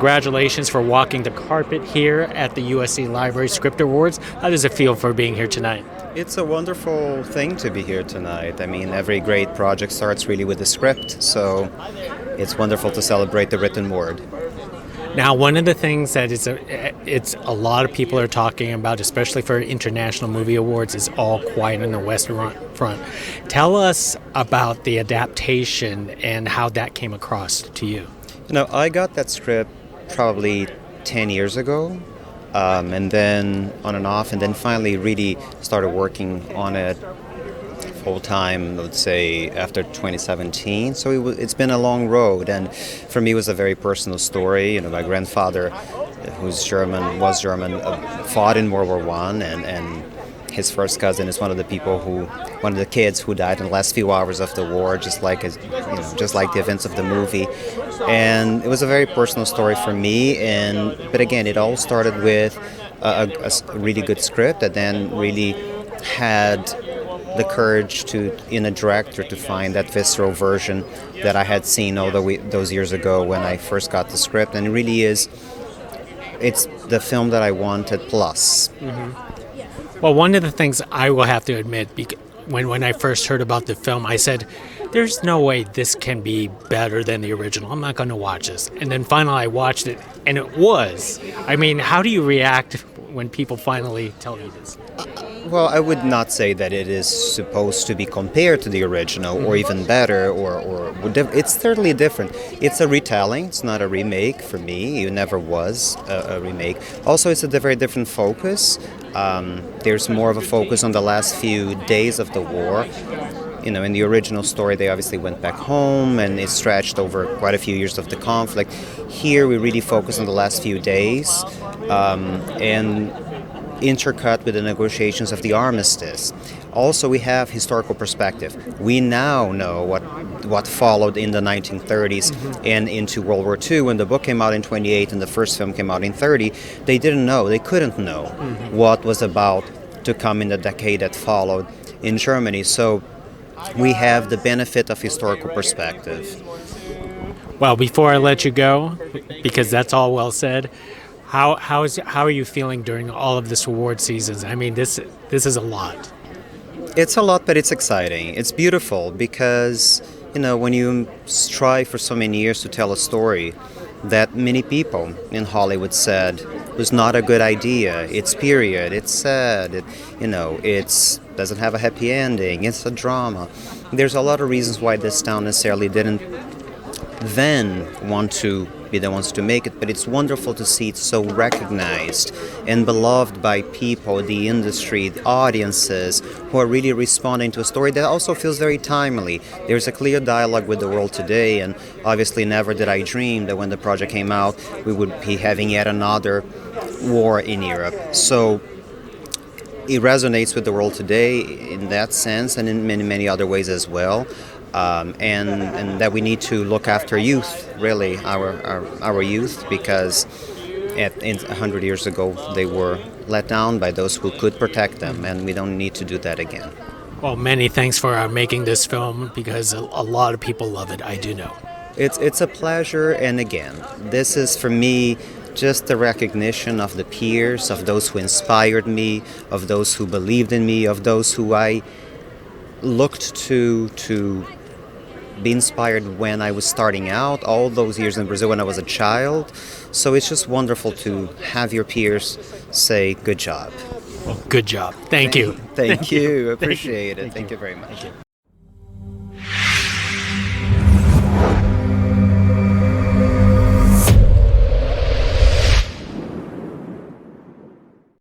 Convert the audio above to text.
congratulations for walking the carpet here at the USC Libraries Scripter Awards. How does it feel for being here tonight? It's a wonderful thing to be here tonight. I mean, every great project starts really with a script, so it's wonderful to celebrate the written word. Now, one of the things that it's a lot of people are talking about, especially for International Movie Awards, is All Quiet on the Western Front. Tell us about the adaptation and how that came across to you. You know, I got that script probably 10 years ago, and then on and off, and then finally really started working on it full time, let's say, after 2017. So it's been a long road, and for me it was a very personal story. You know, my grandfather, was German, fought in World War I, and his first cousin is one of the kids who died in the last few hours of the war, just like the events of the movie. And it was a very personal story for me. But again, it all started with a really good script that then really had the courage in a director to find that visceral version that I had seen all those years ago when I first got the script. And it really is, it's the film that I wanted plus. Mm-hmm. Well, one of the things I will have to admit, when I first heard about the film, I said, there's no way this can be better than the original. I'm not going to watch this. And then finally I watched it, and it was. I mean, how do you react when people finally tell you this? Well, I would not say that it is supposed to be compared to the original or even better, or it's certainly different. It's a retelling. It's not a remake for me. It never was a remake. Also, it's a very different focus. There's more of a focus on the last few days of the war. You know, in the original story, they obviously went back home, and it stretched over quite a few years of the conflict. Here, we really focus on the last few days, and intercut with the negotiations of the armistice. Also, we have historical perspective. We now know what followed in the 1930s and into World War II. When the book came out in 28 and the first film came out in 30, they didn't know, they couldn't know what was about to come in the decade that followed in Germany. So we have the benefit of historical perspective. Well, before I let you go, because that's all well said, how are you feeling during all of this award seasons? I mean, this is a lot. It's a lot, but it's exciting. It's beautiful because, you know, when you strive for so many years to tell a story that many people in Hollywood said was not a good idea. It's period. It's sad. It doesn't have a happy ending. It's a drama. There's a lot of reasons why this town necessarily didn't then want to be the ones to make it, but it's wonderful to see it so recognized and beloved by people, the industry, the audiences who are really responding to a story that also feels very timely. There's a clear dialogue with the world today, and obviously never did I dream that when the project came out we would be having yet another war in Europe. So it resonates with the world today in that sense, and in many, many other ways as well. And that we need to look after youth, really, our youth, because 100 years ago they were let down by those who could protect them, and we don't need to do that again. Well, many thanks for making this film, because a lot of people love it, I do know. It's a pleasure, and again, this is for me just the recognition of the peers, of those who inspired me, of those who believed in me, of those who I looked to be inspired when I was starting out, all those years in Brazil when I was a child. So it's just wonderful to have your peers say, good job. Well, good job. Thank you. Thank you. Appreciate it. Thank you very much.